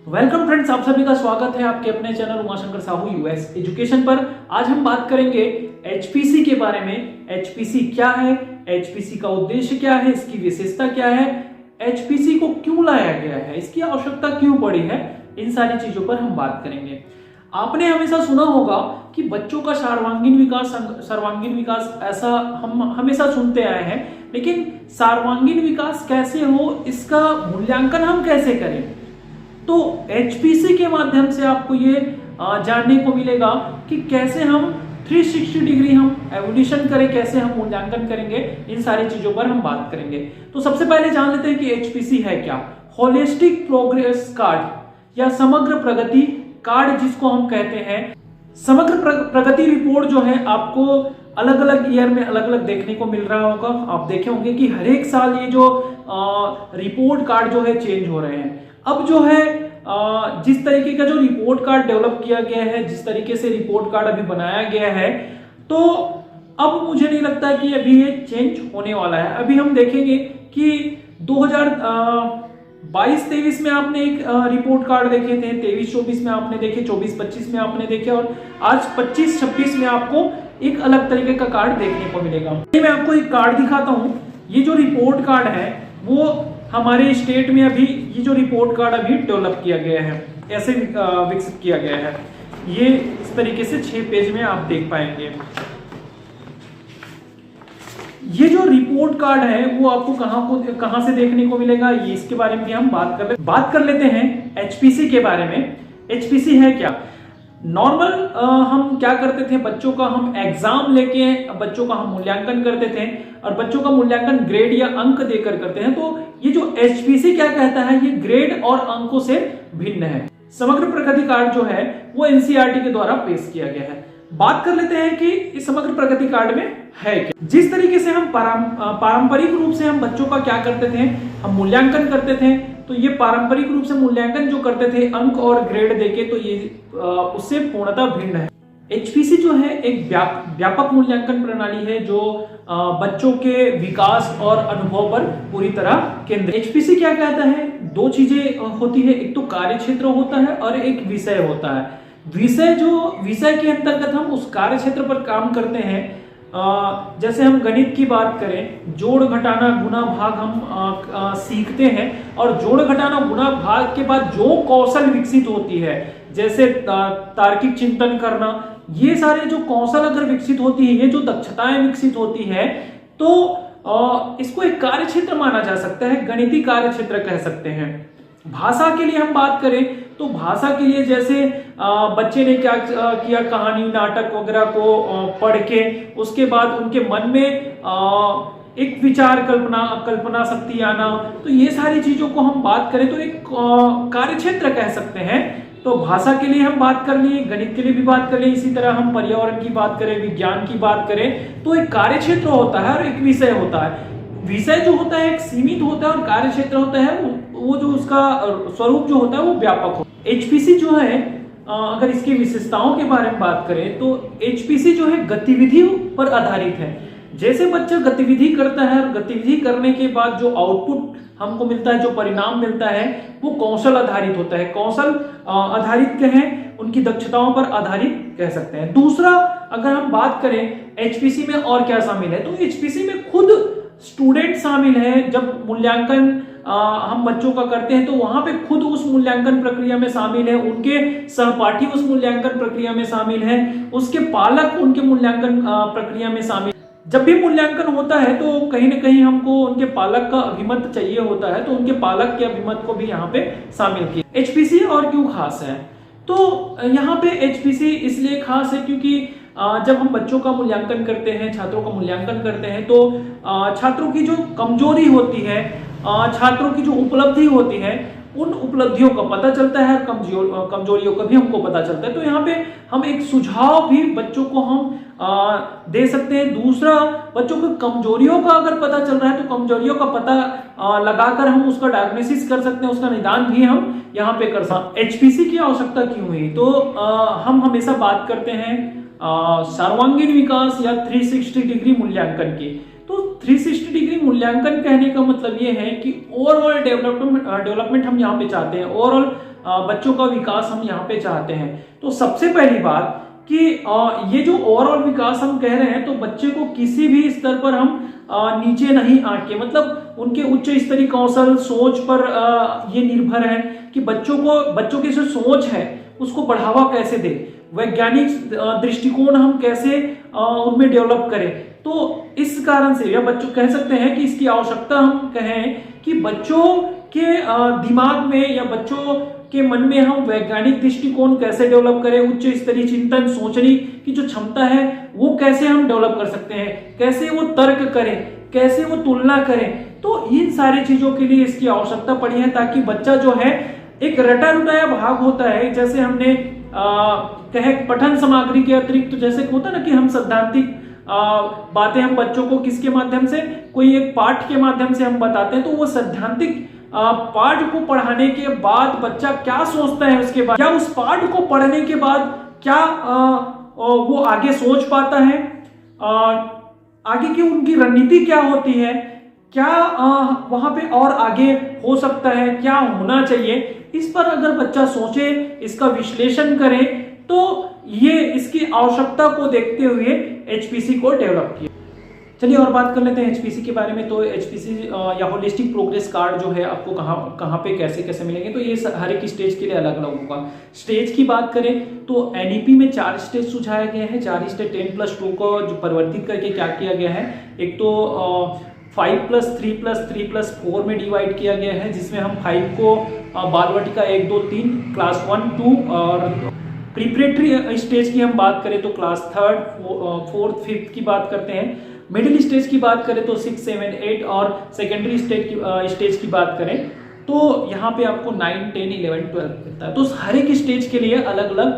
Welcome friends, आप सभी का स्वागत है आपके अपने channel Umashankar Sahu US education पर। आज हम बात करेंगे एचपीसी के बारे में। एचपीसी क्या है, एचपीसी का उद्देश्य क्या है, इसकी विशेषता क्या है, एचपीसी को क्यों लाया गया है, इसकी आवश्यकता क्यों पड़ी है, इन सारी चीजों पर हम बात करेंगे। आपने हमेशा सुना होगा कि बच्चों का सर्वांगीण विकास ऐसा हम हमेशा सुनते आए हैं, लेकिन सर्वांगीण विकास कैसे हो, इसका मूल्यांकन हम कैसे करें। तो एचपीसी के माध्यम से आपको ये जानने को मिलेगा कि कैसे हम 360 डिग्री हम एवोल्यूशन करें, कैसे हम मूल्यांकन करेंगे, इन सारी चीजों पर हम बात करेंगे। तो सबसे पहले जान लेते हैं कि एचपीसी है क्या। होलिस्टिक प्रोग्रेस कार्ड या समग्र प्रगति कार्ड जिसको हम कहते हैं। समग्र प्रगति रिपोर्ट जो है आपको अलग अलग ईयर में अलग अलग देखने को मिल रहा होगा। आप देखे होंगे कि हर एक साल ये जो रिपोर्ट कार्ड जो है चेंज हो रहे हैं। अब जो है जिस तरीके का जो रिपोर्ट कार्ड डेवलप किया गया है, जिस तरीके से रिपोर्ट कार्ड अभी बनाया गया है, तो अब मुझे नहीं लगता कि अभी ये चेंज होने वाला है। अभी हम देखेंगे कि 2022-23 में आपने एक रिपोर्ट कार्ड देखे थे, 23-24 में आपने देखे, 24-25 में आपने देखे, और आज 25-26 में आपको एक अलग तरीके का कार्ड देखने को मिलेगा। मैं आपको एक कार्ड दिखाता हूं। ये जो रिपोर्ट कार्ड है वो हमारे स्टेट में अभी ये जो रिपोर्ट कार्ड अभी डेवलप किया गया है, ऐसे विकसित किया गया है। ये इस तरीके से 6 पेज में आप देख पाएंगे। ये जो रिपोर्ट कार्ड है वो आपको कहां से देखने को मिलेगा, ये इसके बारे में भी हम बात कर लेते हैं एचपीसी के बारे में। एचपीसी है क्या। नॉर्मल हम क्या करते थे, बच्चों का हम एग्जाम लेके बच्चों का हम मूल्यांकन करते थे, और बच्चों का मूल्यांकन ग्रेड या अंक देकर करते हैं। तो ये जो एचपीसी क्या कहता है, ये ग्रेड और अंकों से भिन्न है। समग्र प्रगति कार्ड जो है वो एनसीईआरटी के द्वारा पेश किया गया है। बात कर लेते हैं कि इस समग्र प्रगति कार्ड में है क्या। जिस तरीके से हम पारंपरिक रूप से हम बच्चों का क्या करते थे, हम मूल्यांकन करते थे, तो ये पारंपरिक रूप से मूल्यांकन जो करते थे अंक और ग्रेड देके, तो ये उससे पूर्णतः भिन्न है। एचपीसी जो है एक व्यापक मूल्यांकन प्रणाली है जो बच्चों के विकास और अनुभव पर पूरी तरह केंद्रित। एचपीसी क्या कहता है, 2 चीजें होती है, एक तो कार्य क्षेत्र होता है और एक विषय होता है। विषय के अंतर्गत हम उस कार्य क्षेत्र पर काम करते हैं। जैसे हम गणित की बात करें, जोड़ घटाना गुणा भाग हम सीखते हैं, और जोड़ घटाना गुणा भाग के बाद जो कौशल विकसित होती है, जैसे तार्किक चिंतन करना, ये सारे जो कौशल अगर विकसित होती है, ये जो दक्षताएं विकसित होती है, तो इसको एक कार्य क्षेत्र माना जा सकता है, गणितीय कार्य क्षेत्र कह सकते हैं। भाषा के लिए हम बात करें तो भाषा के लिए जैसे बच्चे ने क्या किया, कहानी नाटक वगैरह को पढ़ के उसके बाद उनके मन में एक विचार कल्पना शक्ति आना, तो ये सारी चीजों को हम बात करें तो एक कार्य क्षेत्र कह सकते हैं। तो भाषा के लिए हम बात कर लिए, गणित के लिए भी बात कर लिए, इसी तरह हम पर्यावरण की बात करें, विज्ञान की बात करें, तो एक कार्य क्षेत्र होता है और एक विषय होता है। विषय जो होता है एक सीमित होता है और कार्य क्षेत्र होता है वो जो उसका स्वरूप जो होता है वो व्यापक होता है। एचपीसी जो है, अगर इसकी विशेषताओं के बारे में बात करें तो एचपीसी जो है गतिविधि पर आधारित है। जैसे बच्चा गतिविधि करता है और गतिविधि करने के बाद जो आउटपुट हमको मिलता है, जो परिणाम मिलता है, वो कौशल आधारित होता है। कौशल आधारित कहें, उनकी दक्षताओं पर आधारित कह सकते हैं। दूसरा, अगर हम बात करें एचपीसी में और क्या शामिल है, तो एचपीसी में खुद स्टूडेंट शामिल है। जब मूल्यांकन हम बच्चों का करते हैं तो वहां पे खुद उस मूल्यांकन प्रक्रिया में शामिल है, उनके सहपाठी उस मूल्यांकन प्रक्रिया में शामिल है, उसके पालक उनके मूल्यांकन प्रक्रिया में शामिल। जब भी मूल्यांकन होता है तो कहीं ना कहीं हमको उनके पालक का अभिमत चाहिए होता है, तो उनके पालक के अभिमत को भी यहाँ पे शामिल किया। एचपीसी और क्यों खास है, तो यहाँ पे एचपीसी इसलिए खास है क्योंकि जब हम बच्चों का मूल्यांकन करते हैं, छात्रों का मूल्यांकन करते हैं, तो छात्रों की जो कमजोरी होती है, छात्रों की जो उपलब्धि होती है, उन उपलब्धियों का पता चलता है, कमजोरियों का भी हमको पता चलता है। तो यहाँ पे हम एक सुझाव भी बच्चों को हम दे सकते हैं। दूसरा, बच्चों को कमजोरियों का अगर पता चल रहा है तो कमजोरियों का पता लगाकर हम उसका डायग्नोसिस कर सकते हैं, उसका निदान भी हम यहाँ पे कर सकते हैं। एचपीसी की आवश्यकता क्यों हुई, तो हम हमेशा बात करते हैं सर्वांगीण विकास या 360 डिग्री मूल्यांकन की। तो 360 डिग्री मूल्यांकन कहने का मतलब ये है कि ओवरऑल डेवलपमेंट हम यहाँ पे चाहते हैं। ओवरऑल बच्चों का विकास हम यहाँ पे चाहते हैं। तो सबसे पहली बात कि ये जो ओवरऑल विकास हम कह रहे हैं, तो बच्चे को किसी भी स्तर पर हम नीचे नहीं आके, मतलब उनके उच्च स्तरीय कौशल सोच पर ये निर्भर है कि बच्चों की जो सोच है उसको बढ़ावा कैसे दे, वैज्ञानिक दृष्टिकोण हम कैसे उनमें डेवलप करें। तो इस कारण से, या बच्चों कह सकते हैं कि इसकी आवश्यकता हम कहें कि बच्चों के दिमाग में या बच्चों के मन में हम वैज्ञानिक दृष्टिकोण कैसे डेवलप करें, उच्च स्तरीय चिंतन सोचने की जो क्षमता है वो कैसे हम डेवलप कर सकते हैं, कैसे वो तर्क करें, कैसे वो तुलना करें। तो इन सारी चीजों के लिए इसकी आवश्यकता पड़ी है, ताकि बच्चा जो है एक रटा रुटाया भाग होता है, जैसे हमने कहे पठन सामग्री के अतिरिक्त, तो जैसे होता है ना कि हम सैद्धांतिक बातें हम बच्चों को किसके माध्यम से, कोई एक पाठ के माध्यम से हम बताते हैं, तो वो सैद्धांतिक पाठ को पढ़ाने के बाद बच्चा क्या सोचता है, उसके बाद क्या उस पाठ को पढ़ने के बाद क्या वो आगे सोच पाता है, आगे की उनकी रणनीति क्या होती है, क्या वहां पे और आगे हो सकता है, क्या होना चाहिए, इस पर अगर बच्चा सोचे, इसका विश्लेषण करे, तो ये इसकी आवश्यकता को देखते हुए एचपीसी को डेवलप किया। चलिए और बात कर लेते हैं एचपीसी के बारे में। तो एचपीसी या होलिस्टिक प्रोग्रेस कार्ड जो है आपको कहाँ पे कैसे मिलेंगे, तो ये हर एक स्टेज के लिए अलग अलग होगा। स्टेज की बात करें तो एनईपी में 4 स्टेज सुझाए गए हैं। 4 स्टेज 10+2 को जो परिवर्तित करके क्या किया गया है, एक तो 5+3+3+4 में डिवाइड किया गया है, जिसमें हम 5 को बाल वाटिका 1, 2, 3, क्लास 1, 2, और प्रिपरेटरी स्टेज की हम बात करें तो क्लास 3rd, 4th, 5th की बात करते हैं। मिडिल स्टेज की बात करें तो 6, 7, 8, और सेकेंडरी स्टेज की बात करें तो यहाँ पे आपको 9, 10, 11, 12 मिलता है। तो हर एक स्टेज के लिए अलग अलग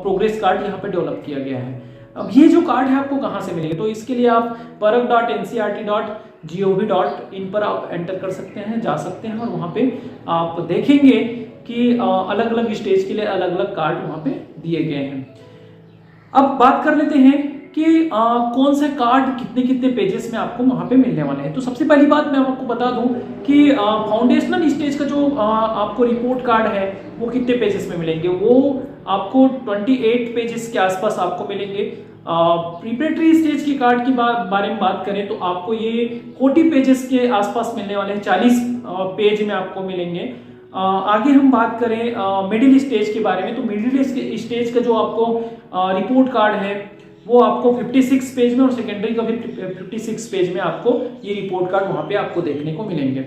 प्रोग्रेस कार्ड यहाँ पे डेवलप किया गया है। अब ये जो कार्ड है आपको कहाँ से मिलेंगे, तो इसके लिए आप parak.ncert.gov.in पर आप एंटर कर सकते हैं, जा सकते हैं, और वहाँ पे आप देखेंगे कि अलग अलग स्टेज के लिए अलग अलग कार्ड वहाँ पे दिए गए हैं। अब बात कर लेते हैं कि कौन से कार्ड कितने पेजेस में आपको वहां पे मिलने वाले हैं। तो सबसे पहली बात मैं आपको बता दूं कि फाउंडेशनल स्टेज का जो आपको रिपोर्ट कार्ड है वो कितने पेजेस में मिलेंगे, वो आपको 28 पेजेस के आसपास आपको मिलेंगे। प्रिपरेटरी स्टेज की कार्ड की बारे में बात करें तो आपको ये 40 पेजेस के आसपास मिलने वाले हैं, 40 पेज में आपको मिलेंगे। आगे हम बात करें मिडिल स्टेज के बारे में, तो मिडिल स्टेज का जो आपको रिपोर्ट कार्ड है वो आपको 56 पेज में, और सेकेंडरी का भी 56 पेज में आपको ये रिपोर्ट कार्ड वहां पे आपको देखने को मिलेंगे।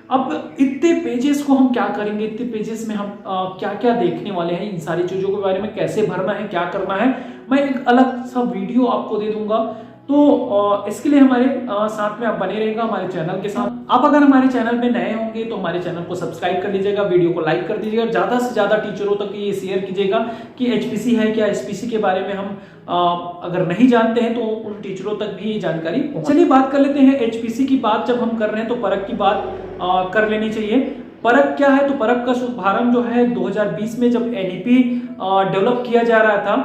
अब इतने पेजेस को हम क्या करेंगे, इतने पेजेस में हम क्या क्या देखने वाले हैं, इन सारी चीजों के बारे में कैसे भरना है, क्या करना है, मैं एक अलग सा वीडियो आपको दे दूंगा। तो इसके लिए हमारे साथ में आप बने रहेगा हमारे चैनल के साथ। आप अगर हमारे चैनल में नए होंगे तो हमारे चैनल को सब्सक्राइब कर लीजिएगा, वीडियो को लाइक कर दीजिएगा, ज्यादा से ज्यादा टीचरों तक ये शेयर कीजिएगा कि एचपीसी है क्या, एचपीसी के बारे में हम अगर नहीं जानते हैं तो उन टीचरों तक भी ये जानकारी। चलिए बात कर लेते हैं एचपीसी की बात जब हम कर रहे हैं तो परख की बात कर लेनी चाहिए। परख क्या है, तो परख का शुभारंभ जो है 2020 में जब एनईपी डेवलप किया जा रहा था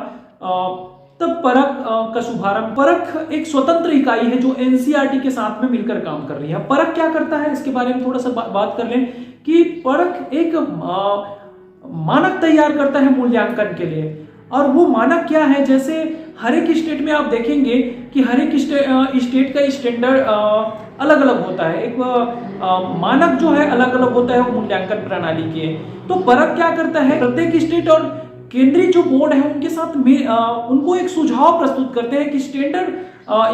तब परख का शुभारंभ। परख एक स्वतंत्र इकाई है जो एनसीईआरटी के साथ में मिलकर काम कर रही है। परख क्या करता है इसके बारे में थोड़ा सा बात कर लें कि परख एक मानक तैयार करता है मूल्यांकन के लिए। और वो मानक क्या है, जैसे हर एक स्टेट में आप देखेंगे कि हर एक स्टेट का स्टैंडर्ड अलग अलग होता है, एक मानक जो है अलग अलग होता है वो मूल्यांकन प्रणाली के। तो परख क्या करता है, प्रत्येक स्टेट और केंद्रीय जो बोर्ड है उनके साथ में उनको एक सुझाव प्रस्तुत करते हैं कि स्टैंडर्ड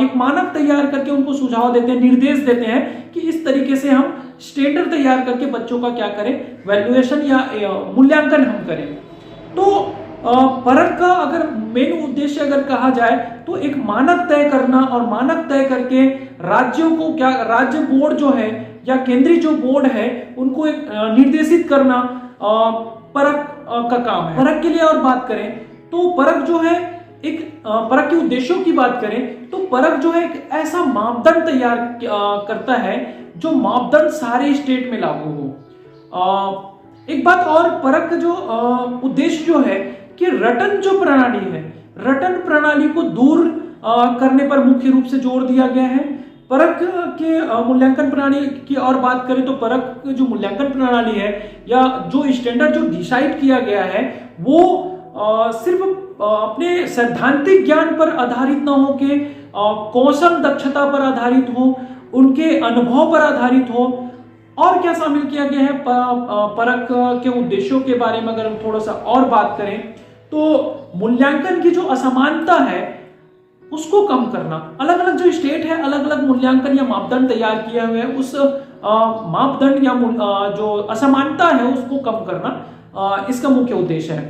एक मानक तैयार करके उनको सुझाव देते हैं, निर्देश देते हैं कि इस तरीके से हम स्टैंडर्ड तैयार करके बच्चों का क्या करें, वैल्यूएशन या मूल्यांकन हम करें। तो परख का अगर मेन उद्देश्य अगर कहा जाए तो एक मानक तय करना, और मानक तय करके राज्यों को क्या, राज्य बोर्ड जो है या केंद्रीय जो बोर्ड है उनको एक निर्देशित करना परख का काम है। परख के लिए और बात करें तो परख जो है एक परख के उद्देश्यों की बात करें तो परख जो है एक ऐसा मापदंड तैयार करता है जो मापदंड सारे स्टेट में लागू हो। एक बात और, परख का जो उद्देश्य जो है कि रटन जो प्रणाली है, रटन प्रणाली को दूर करने पर मुख्य रूप से जोर दिया गया है। परख के मूल्यांकन प्रणाली की और बात करें तो परख जो मूल्यांकन प्रणाली है या जो स्टैंडर्ड जो डिसाइड किया गया है वो सिर्फ अपने सैद्धांतिक ज्ञान पर आधारित ना हो के कौशल दक्षता पर आधारित हो, उनके अनुभव पर आधारित हो। और क्या शामिल किया गया है परख के उद्देश्यों के बारे में अगर हम थोड़ा सा और बात करें तो मूल्यांकन की जो असमानता है उसको कम करना। अलग अलग जो स्टेट है अलग अलग मूल्यांकन या मापदंड तैयार किए हुए हैं, उस मापदंड या जो असमानता है उसको कम करना इसका मुख्य उद्देश्य है।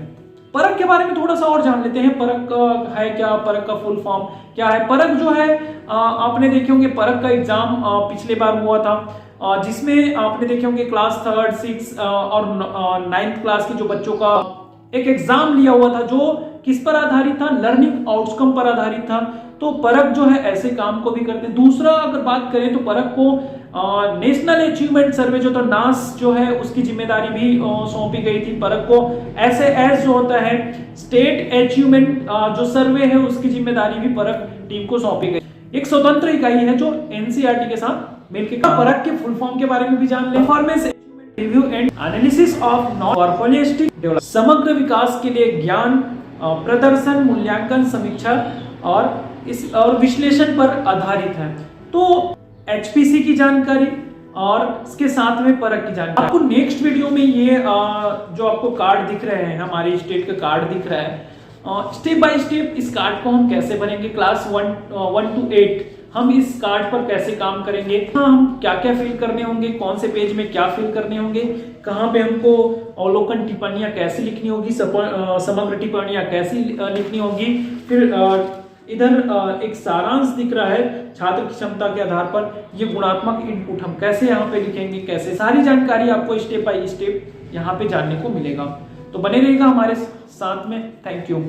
परख के बारे में थोड़ा सा और जान लेते हैं। परख है क्या, परख का फुल फॉर्म क्या है। परख जो है आपने देखे होंगे परख का एग्जाम पिछले बार हुआ था जिसमें आपने देखे होंगे क्लास 3rd 6 और 9th क्लास के जो बच्चों का एक एग्जाम लिया हुआ था जो किस पर आधारित था, लर्निंग आउटकम पर आधारित था। तो परख जो है ऐसे काम को भी करते हैं। दूसरा अगर बात करें तो परख को नेशनल अचीवमेंट सर्वे जो था नास जो है उसकी जिम्मेदारी भी सौंपी गई थी। परख को एसएएस जो होता है स्टेट अचीवमेंट जो सर्वे है उसकी जिम्मेदारी भी परख टीम को सौंपी गई। एक स्वतंत्र इकाई है जो एनसीईआरटी के साथ मिलकर परख के फुल फॉर्म के बारे में भी जान ले। Performance review and analysis of non holistic development, समग्र विकास के लिए ज्ञान प्रदर्शन मूल्यांकन समीक्षा और विश्लेषण पर आधारित है। तो एचपीसी की जानकारी और इसके साथ में परख की जानकारी आपको नेक्स्ट वीडियो में ये जो आपको कार्ड दिख रहे हैं हमारे स्टेट का कार्ड दिख रहा है, स्टेप बाय स्टेप इस कार्ड को हम कैसे बनेंगे, क्लास 1 to 8 हम इस कार्ड पर कैसे काम करेंगे, हम क्या क्या फिल करने होंगे, कौन से पेज में क्या फिल करने होंगे, कहाँ पे हमको अवलोकन टिप्पणियां कैसे लिखनी होगी, समग्र टिप्पणियां कैसे लिखनी होगी। फिर इधर एक सारांश दिख रहा है छात्र की क्षमता के आधार पर ये गुणात्मक इनपुट हम कैसे यहाँ पे लिखेंगे, कैसे सारी जानकारी आपको स्टेप बाय स्टेप यहाँ पे जानने को मिलेगा। तो बने रहिएगा हमारे साथ में। Thank you.